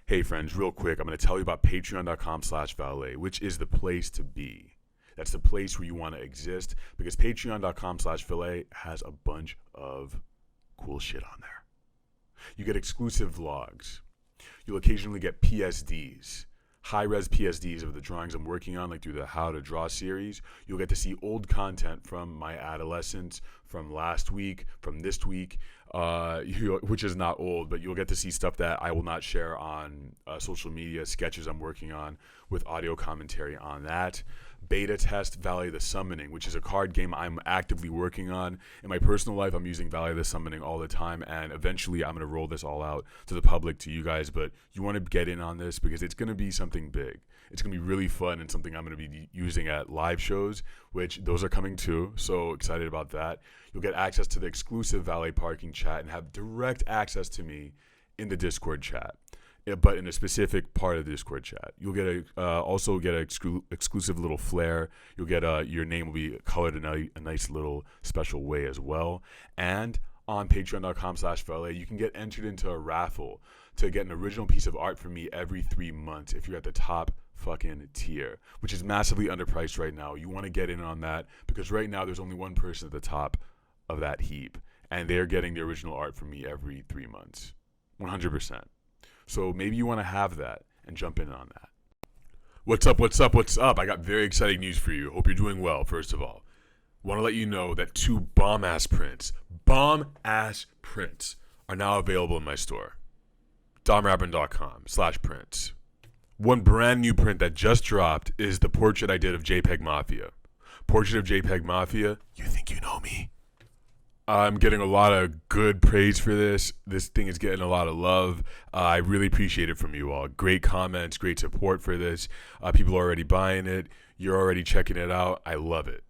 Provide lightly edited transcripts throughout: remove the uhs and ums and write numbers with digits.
Hey friends, real quick, I'm going to tell you about patreon.com/valet, which is the place to be. That's the place where you want to exist because patreon.com/valet has a bunch of cool shit on there. You get exclusive vlogs. You'll occasionally get PSDs, high-res PSDs of the drawings I'm working on, like through the How to Draw series. You'll get to see old content from my adolescence, from last week, from this week, which is not old, but you'll get to see stuff that I will not share on social media, sketches I'm working on with audio commentary on that. Beta test Valley of the Summoning, which is a card game I'm actively working on. In my personal life, I'm using Valley of the Summoning all the time, and eventually I'm going to roll this all out to the public, to you guys, but you want to get in on this because it's going to be something big. It's going to be really fun and something I'm going to be using at live shows, which those are coming too, so excited about that. You'll get access to the exclusive Valet Parking chat and have direct access to me in the Discord chat. But in a specific part of the Discord chat, you'll get also get an exclusive little flair. You'll get your name will be colored in a nice little special way as well. And on patreon.com/valet, you can get entered into a raffle to get an original piece of art from me every 3 months if you're at the top fucking tier, which is massively underpriced right now. You want to get in on that because right now there's only one person at the top of that heap, and they're getting the original art from me every 3 months, 100%. So maybe you want to have that and jump in on that. What's up, what's up, what's up? I got very exciting news for you. Hope you're doing well, first of all. Want to let you know that 2 bomb-ass prints, are now available in my store. domr.com/prints. One brand new print that just dropped is the portrait I did of JPEG Mafia. Portrait of JPEG Mafia, you think you know me? I'm getting a lot of good praise for this. This thing is getting a lot of love. I really appreciate it from you all. Great comments, great support for this. People are already buying it. You're already checking it out. I love it.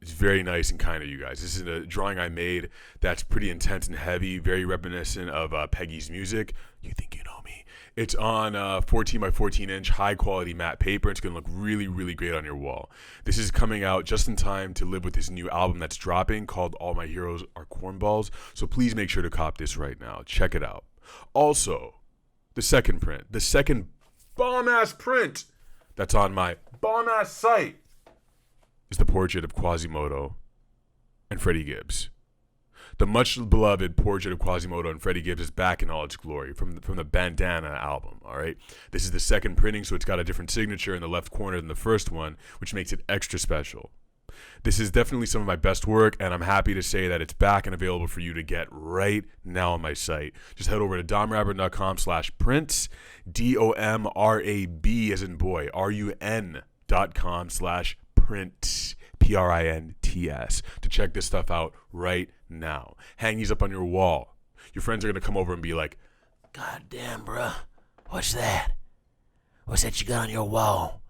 It's very nice and kind of you guys. This is a drawing I made that's pretty intense and heavy, very reminiscent of Peggy's music. You think you know me? It's on 14 by 14 inch high quality matte paper. It's going to look really, really great on your wall. This is coming out just in time to live with this new album that's dropping called All My Heroes Are Cornballs. So please make sure to cop this right now. Check it out. Also, the second print, the second bomb-ass print that's on my bomb-ass site is the portrait of Quasimodo and Freddie Gibbs. The much-beloved portrait of Quasimodo and Freddie Gibbs is back in all its glory from the Bandana album, all right? This is the second printing, so it's got a different signature in the left corner than the first one, which makes it extra special. This is definitely some of my best work, and I'm happy to say that it's back and available for you to get right now on my site. Just head over to domrab.com/prints, DOMRAB as in boy, RUN.com/prints, PRINTS, to check this stuff out right now. Hang these up on your wall. Your friends are going to come over and be like, God damn, bruh. What's that? What's that you got on your wall?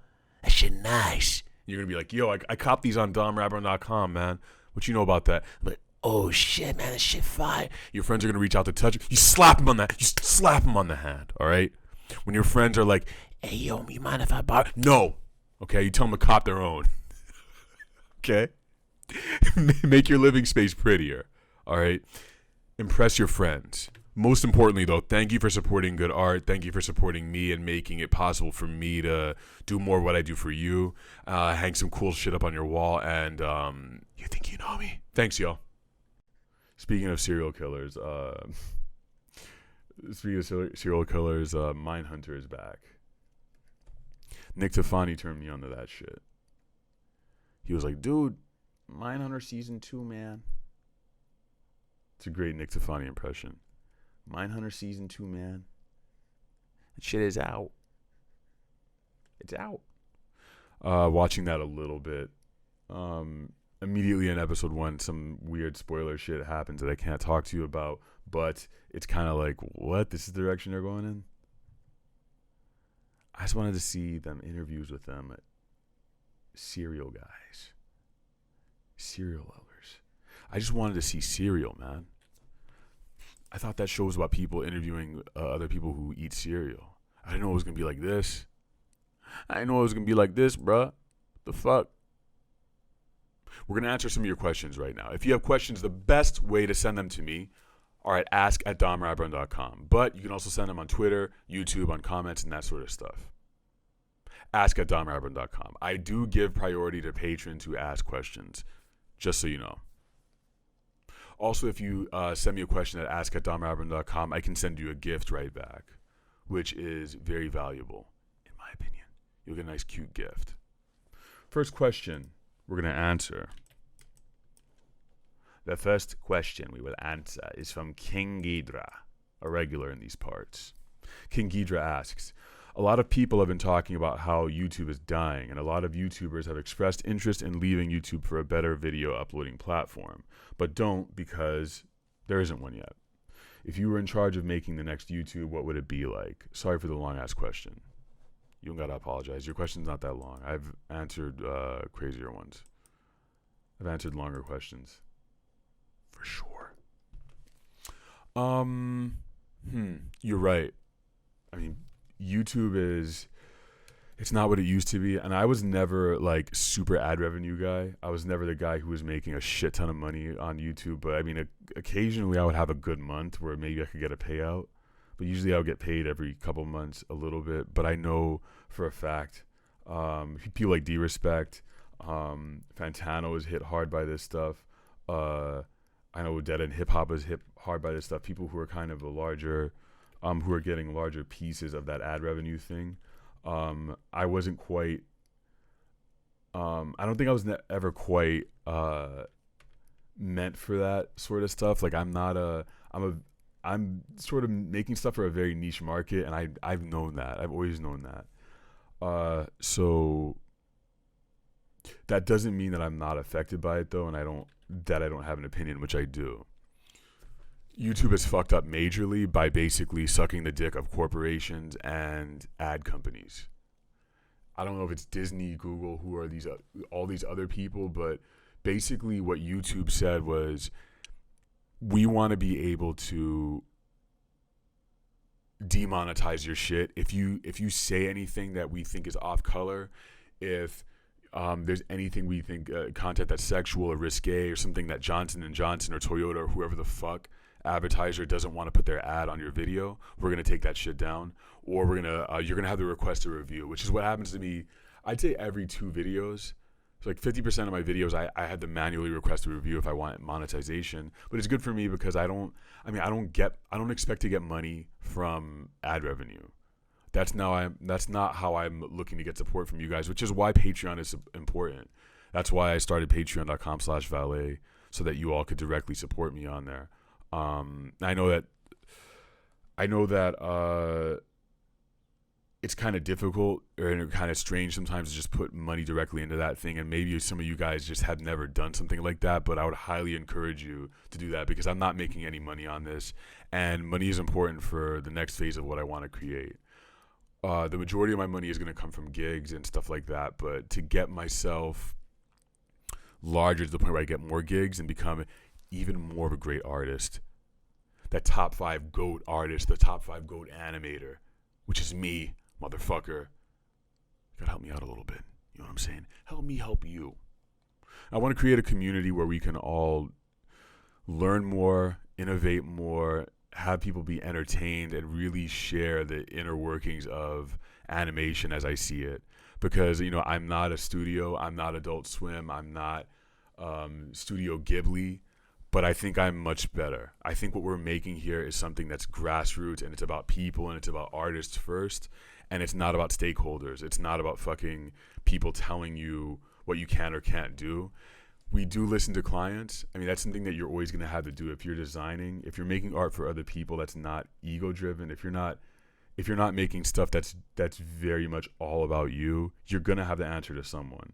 That shit nice. You're going to be like, yo, I copped these on domrab.com, man. What you know about that? But, oh shit, man, that shit fire. Your friends are going to reach out to touch you. You slap them on that. You slap them on the hand, all right? When your friends are like, hey, yo, you mind if I borrow? No. Okay, you tell them to cop their own. Okay? Make your living space prettier, all right? Impress your friends. Most importantly, though, thank you for supporting good art. Thank you for supporting me and making it possible for me to do more of what I do for you. Hang some cool shit up on your wall, and you think you know me? Thanks, y'all. Speaking of serial killers, Mindhunter is back. Nick Tafani turned me onto that shit. He was like, dude, Mindhunter Season 2, man. It's a great Nick Tafani impression. Mindhunter Season 2, man. That shit is out. It's out. Watching that a little bit. Immediately in episode 1, some weird spoiler shit happens that I can't talk to you about, but it's kind of like, what? This is the direction they're going in? I just wanted to see them interviews with them. Serial guys. Serial lovers. I just wanted to see cereal, man. I thought that show was about people interviewing other people who eat cereal. I didn't know it was going to be like this. I didn't know it was going to be like this, bruh. The fuck? We're going to answer some of your questions right now. If you have questions, the best way to send them to me are at ask@domrabrun.com. But you can also send them on Twitter, YouTube, on comments, and that sort of stuff. Ask@domrabrun.com. I do give priority to patrons who ask questions, just so you know. Also, if you send me a question at ask@domrabrun.com, I can send you a gift right back, which is very valuable, in my opinion. You'll get a nice, cute gift. First question we're going to answer. The first question we will answer is from King Ghidra, a regular in these parts. King Ghidra asks, a lot of people have been talking about how YouTube is dying, and a lot of YouTubers have expressed interest in leaving YouTube for a better video uploading platform, but don't because there isn't one yet. If you were in charge of making the next YouTube, what would it be like? Sorry for the long-ass question. You don't gotta apologize. Your question's not that long. I've answered crazier ones. I've answered longer questions. For sure. You're right. I mean, YouTube it's not what it used to be. And I was never like super ad revenue guy. I was never the guy who was making a shit ton of money on YouTube. But I mean, occasionally I would have a good month where maybe I could get a payout. But usually I would get paid every couple months a little bit. But I know for a fact, people like D-Respect, Fantano was hit hard by this stuff. I know Dead End Hip Hop was hit hard by this stuff. People who are kind of a larger, who are getting larger pieces of that ad revenue thing. I wasn't quite, I don't think I was ever quite meant for that sort of stuff. Like I'm sort of making stuff for a very niche market, and I've known that. I've always known that. So that doesn't mean that I'm not affected by it though, and I don't have an opinion, which I do. YouTube has fucked up majorly by basically sucking the dick of corporations and ad companies. I don't know if it's Disney, Google, who are all these other people, but basically what YouTube said was, we want to be able to demonetize your shit if you say anything that we think is off color, if there's anything we think content that's sexual or risque or something that Johnson & Johnson or Toyota or whoever the fuck advertiser doesn't want to put their ad on your video, we're going to take that shit down, or you're going to have to request a review, which is what happens to me. I'd say every 2 videos. So like 50% of my videos, I had to manually request a review if I want monetization. But it's good for me because I don't expect to get money from ad revenue. That's not how I'm looking to get support from you guys, which is why Patreon is important. That's why I started patreon.com/valet, so that you all could directly support me on there. I know that it's kind of difficult and kind of strange sometimes to just put money directly into that thing, and maybe some of you guys just have never done something like that, but I would highly encourage you to do that because I'm not making any money on this, and money is important for the next phase of what I want to create. The majority of my money is going to come from gigs and stuff like that, but to get myself larger to the point where I get more gigs and become even more of a great artist, that top 5 GOAT artist, the top 5 GOAT animator, which is me, motherfucker. You gotta help me out a little bit. You know what I'm saying? Help me help you. I want to create a community where we can all learn more, innovate more, have people be entertained, and really share the inner workings of animation as I see it. Because, I'm not a studio, I'm not Adult Swim, I'm not Studio Ghibli, but I think I'm much better. I think what we're making here is something that's grassroots, and it's about people, and it's about artists first, and it's not about stakeholders. It's not about fucking people telling you what you can or can't do. We do listen to clients. I mean, that's something that you're always going to have to do if you're designing. If you're making art for other people, that's not ego-driven. If you're not making stuff that's very much all about you, you're going to have to answer to someone.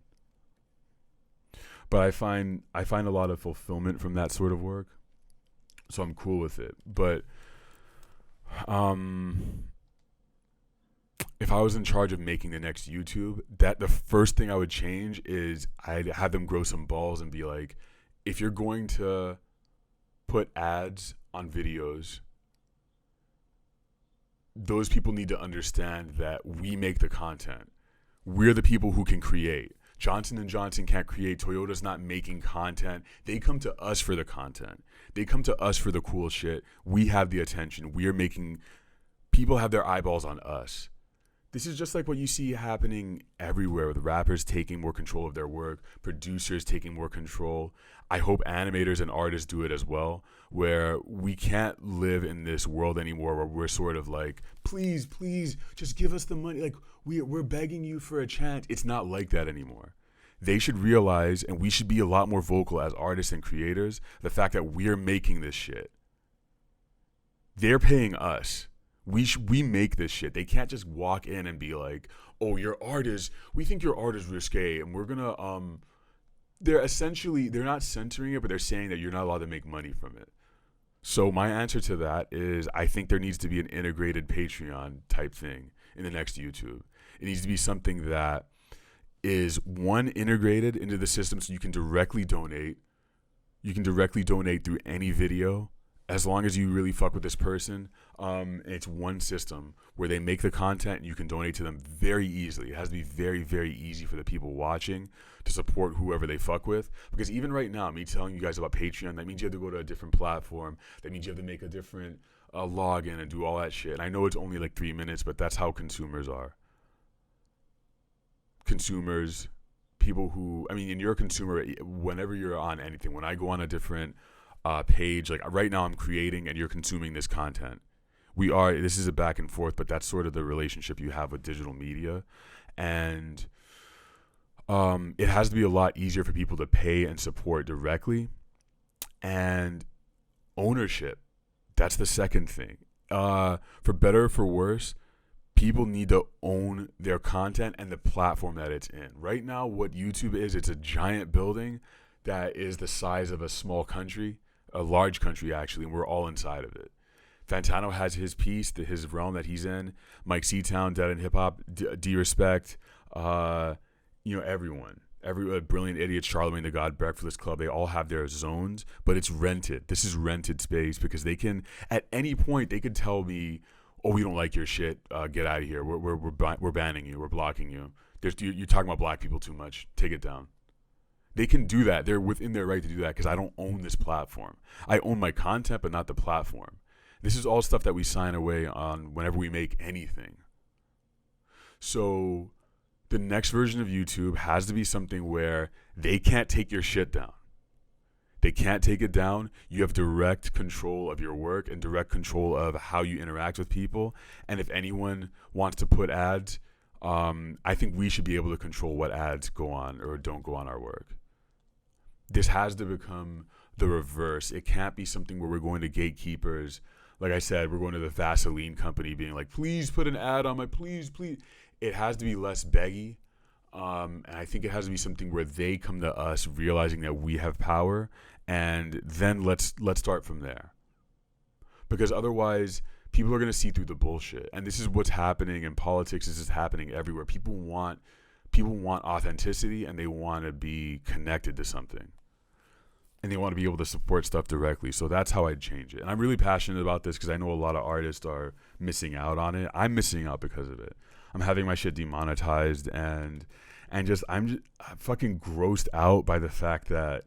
But I find a lot of fulfillment from that sort of work, so I'm cool with it. But if I was in charge of making the next YouTube, the first thing I would change is I'd have them grow some balls and be like, if you're going to put ads on videos, those people need to understand that we make the content. We're the people who can create. Johnson & Johnson can't create. Toyota's not making content. They come to us for the content. They come to us for the cool shit. We have the attention. We're making, people have their eyeballs on us. This is just like what you see happening everywhere with rappers taking more control of their work, producers taking more control. I hope animators and artists do it as well, where we can't live in this world anymore where we're sort of like, please, please, just give us the money. Like, we're begging you for a chance. It's not like that anymore. They should realize, and we should be a lot more vocal as artists and creators, the fact that we're making this shit. They're paying us. We make this shit. They can't just walk in and be like, oh, your art is, we think your art is risque, and we're gonna, they're not censoring it, but they're saying that you're not allowed to make money from it. So my answer to that is, I think there needs to be an integrated Patreon type thing in the next YouTube. It needs to be something that is, one, integrated into the system so you can directly donate. You can directly donate through any video, as long as you really fuck with this person. It's one system where they make the content and you can donate to them very easily. It has to be very, very easy for the people watching to support whoever they fuck with. Because even right now, me telling you guys about Patreon, that means you have to go to a different platform. That means you have to make a different login and do all that shit. And I know it's only like 3 minutes, but that's how consumers are. Consumers, people who, I mean, and you're a consumer whenever you're on anything. When I go on a different page, like right now I'm creating and you're consuming this content. This is a back and forth, but that's sort of the relationship you have with digital media. And it has to be a lot easier for people to pay and support directly. And ownership, that's the second thing. For better or for worse, people need to own their content and the platform that it's in. Right now, what YouTube is, it's a giant building that is the size of a small country, a large country actually, and we're all inside of it. Fantano has his piece, his realm that he's in. Mike Seatown, Dead and Hip Hop, D-Respect, everyone. Every Brilliant Idiots, Charlemagne the God, Breakfast Club, they all have their zones, but it's rented. This is rented space because they can, at any point, they could tell me, oh, we don't like your shit, get out of here. We're banning you, we're blocking you. You're talking about black people too much, take it down. They can do that. They're within their right to do that because I don't own this platform. I own my content, but not the platform. This is all stuff that we sign away on whenever we make anything. So the next version of YouTube has to be something where they can't take your shit down. They can't take it down. You have direct control of your work and direct control of how you interact with people. And if anyone wants to put ads, I think we should be able to control what ads go on or don't go on our work. This has to become the reverse. It can't be something where we're going to gatekeepers. Like I said, we're going to the Vaseline company being like, please put an ad on my, please. It has to be less beggy. And I think it has to be something where they come to us realizing that we have power, and then let's start from there. Because otherwise, people are going to see through the bullshit. And this is what's happening in politics. This is happening everywhere. People want authenticity, and they want to be connected to something. And they want to be able to support stuff directly. So that's how I'd change it. And I'm really passionate about this because I know a lot of artists are missing out on it. I'm missing out because of it. I'm having my shit demonetized, and I'm fucking grossed out by the fact that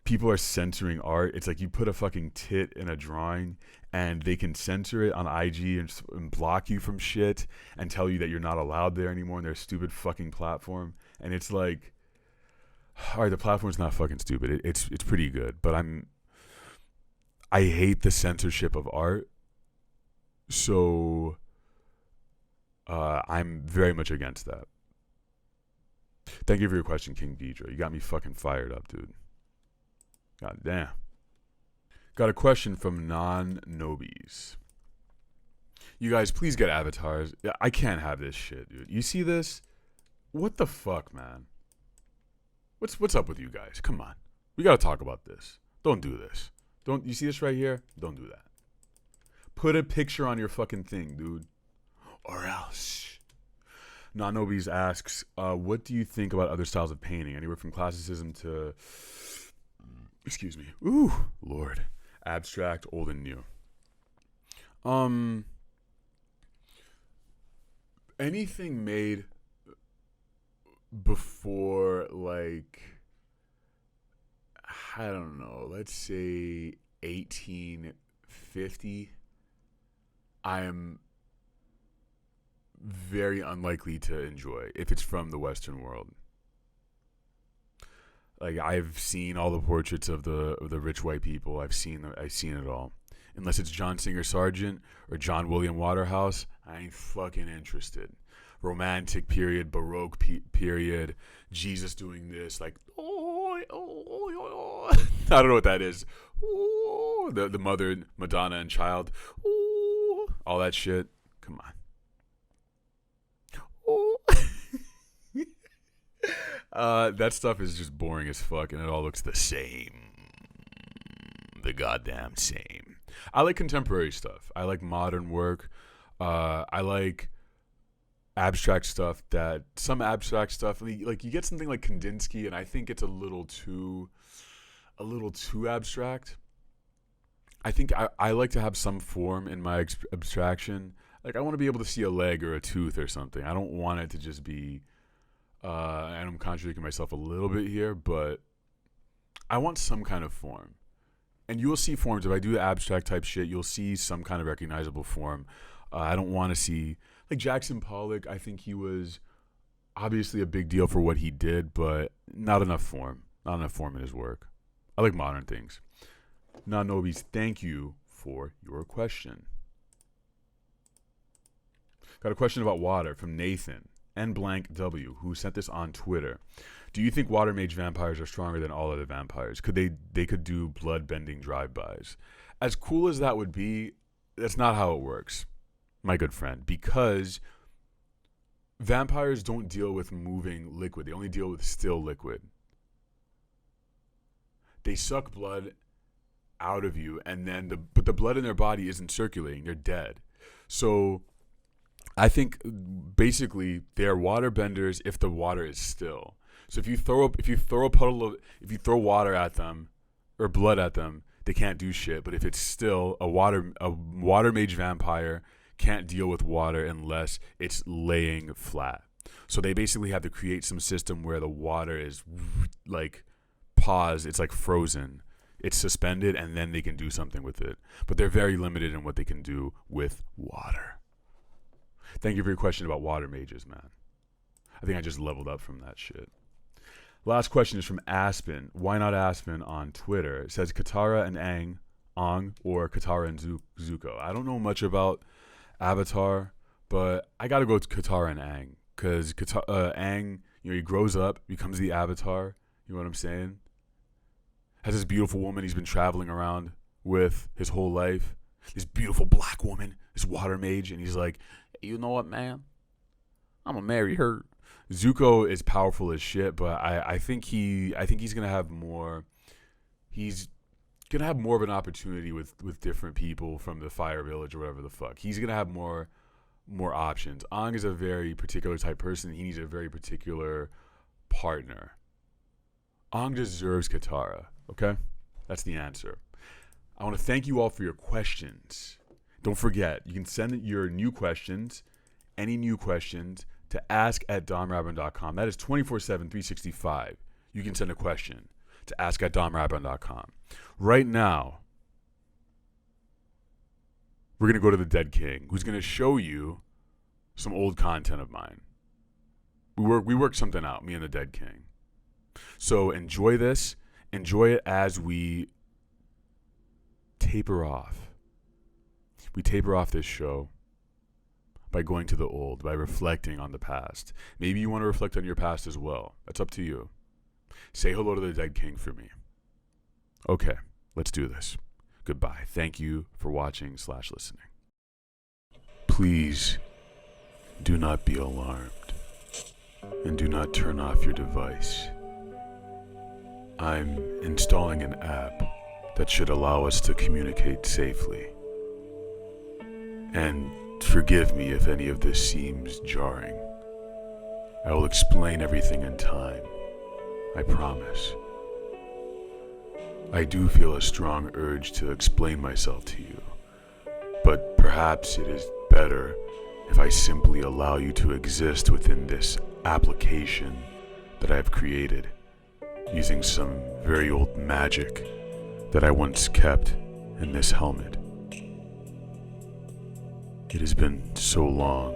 people are censoring art. It's like you put a fucking tit in a drawing and they can censor it on IG and block you from shit and tell you that you're not allowed there anymore on their stupid fucking platform. And it's like, all right, the platform's not fucking stupid. It's pretty good, but I hate the censorship of art. So I'm very much against that. Thank you for your question, King Deidre. You got me fucking fired up, dude. God damn. Got a question from Non-Nobis. You guys, please get avatars. I can't have this shit, dude. You see this? What the fuck, man? What's up with you guys? Come on. We gotta talk about this. Don't do this. You see this right here? Don't do that. Put a picture on your fucking thing, dude. Or else. Non-Nobis asks, what do you think about other styles of painting? Anywhere from classicism to, excuse me, ooh, Lord, abstract, old and new. Anything made before, like, I don't know, let's say 1850, I am very unlikely to enjoy if it's from the Western world. Like, I've seen all the portraits of the rich white people. I've seen it all. Unless it's John Singer Sargent or John William Waterhouse, I ain't fucking interested. Romantic period, Baroque period, Jesus doing this, like, oh, oh, oh, oh. I don't know what that is. Oh, the mother, Madonna and child, oh, all that shit. Come on. Oh. That stuff is just boring as fuck, and it all looks the same. The goddamn same. I like contemporary stuff. I like modern work. I like abstract stuff. Some abstract stuff, like you get something like Kandinsky, and I think it's a little too abstract. I think I like to have some form in my abstraction. Like, I want to be able to see a leg or a tooth or something. I don't want it to just be. And I'm contradicting myself a little bit here, but I want some kind of form. And you will see forms. If I do abstract type shit, you'll see some kind of recognizable form. I don't want to see, like, Jackson Pollock. I think he was obviously a big deal for what he did, but not enough form. Not enough form in his work. I like modern things. Nanobis, thank you for your question. Got a question about water from Nathan N_W, who sent this on Twitter. Do you think water mage vampires are stronger than all other vampires? They could do blood bending drive-bys? As cool as that would be, that's not how it works, my good friend, because vampires don't deal with moving liquid. They only deal with still liquid. They suck blood out of you, and then but the blood in their body isn't circulating. They're dead. So I think basically they're water benders if the water is still. So if you throw water at them or blood at them, they can't do shit. But if it's still, a water mage vampire can't deal with water unless it's laying flat. So they basically have to create some system where the water is like paused, it's like frozen, it's suspended, and then they can do something with it. But they're very limited in what they can do with water. Thank you for your question about water mages, man. I think I just leveled up from that shit. Last question is from Aspen. Why not Aspen on Twitter? It says Katara and Aang, or Katara and Zuko. I don't know much about Avatar, but I gotta go with Katara and Aang, because Aang, he grows up, becomes the Avatar. You know what I'm saying? Has this beautiful woman he's been traveling around with his whole life. This beautiful black woman, this water mage, and he's like, you know what, man? I'm gonna marry her. Zuko is powerful as shit, but I think he's gonna have more. He's gonna have more of an opportunity with different people from the Fire Village or whatever the fuck. He's gonna have more options. Aang is a very particular type person. He needs a very particular partner. Aang deserves Katara. Okay, that's the answer. I want to thank you all for your questions. Don't forget, you can send your new questions, any new questions, to ask@domrabbin.com. That is 24/7, 365. You can send a question to ask@domrabbin.com. Right now, we're going to go to the Dead King, who's going to show you some old content of mine. We worked something out, me and the Dead King. So enjoy this. Enjoy it as we taper off. We taper off this show by going to the old, by reflecting on the past. Maybe you want to reflect on your past as well. That's up to you. Say hello to the Dead King for me. Okay, let's do this. Goodbye. Thank you for watching/listening. Please do not be alarmed, and do not turn off your device. I'm installing an app that should allow us to communicate safely. And forgive me if any of this seems jarring. I will explain everything in time. I promise. I do feel a strong urge to explain myself to you, but perhaps it is better if I simply allow you to exist within this application that I have created using some very old magic that I once kept in this helmet. It has been so long.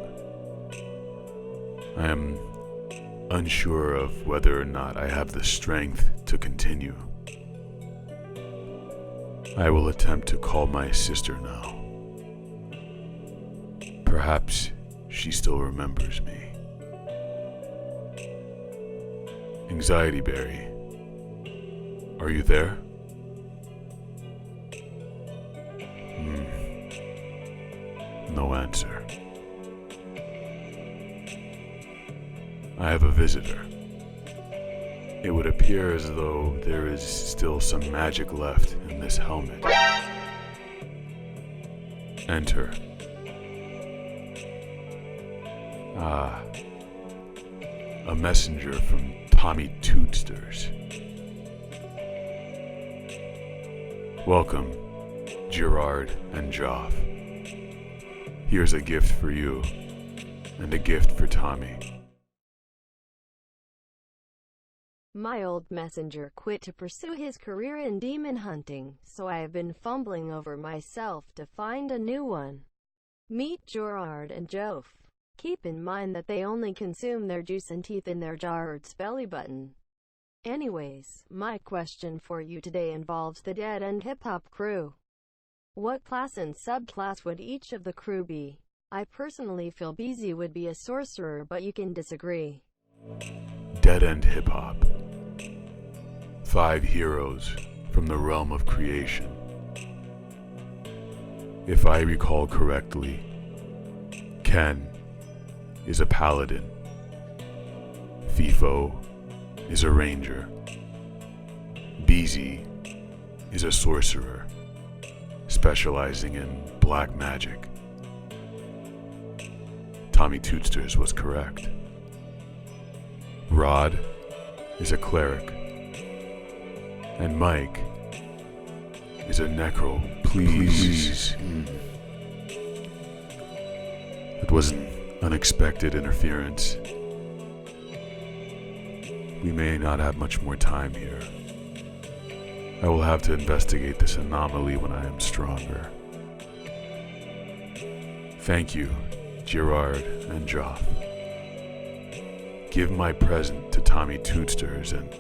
I am unsure of whether or not I have the strength to continue. I will attempt to call my sister now. Perhaps she still remembers me. Anxiety Berry, are you there? No answer. I have a visitor. It would appear as though there is still some magic left in this helmet. Enter. Ah, a messenger from Tommy Tootsters. Welcome, Gerard and Joff. Here's a gift for you, and a gift for Tommy. My old messenger quit to pursue his career in demon hunting, so I have been fumbling over myself to find a new one. Meet Gerard and Joff. Keep in mind that they only consume their juice and teeth in their Gerard's belly button. Anyways, my question for you today involves the Dead End Hip Hop crew. What class and subclass would each of the crew be? I personally feel BZ would be a sorcerer, but you can disagree. Dead End Hip Hop. 5 heroes from the realm of creation. If I recall correctly, Ken is a paladin. FIFO is a ranger. BZ is a sorcerer, specializing in black magic. Tommy Tootsters was correct. Rod is a cleric. And Mike is a necro. Please. It was an unexpected interference. We may not have much more time here. I will have to investigate this anomaly when I am stronger. Thank you, Gerard and Joff. Give my present to Tommy Tootsters and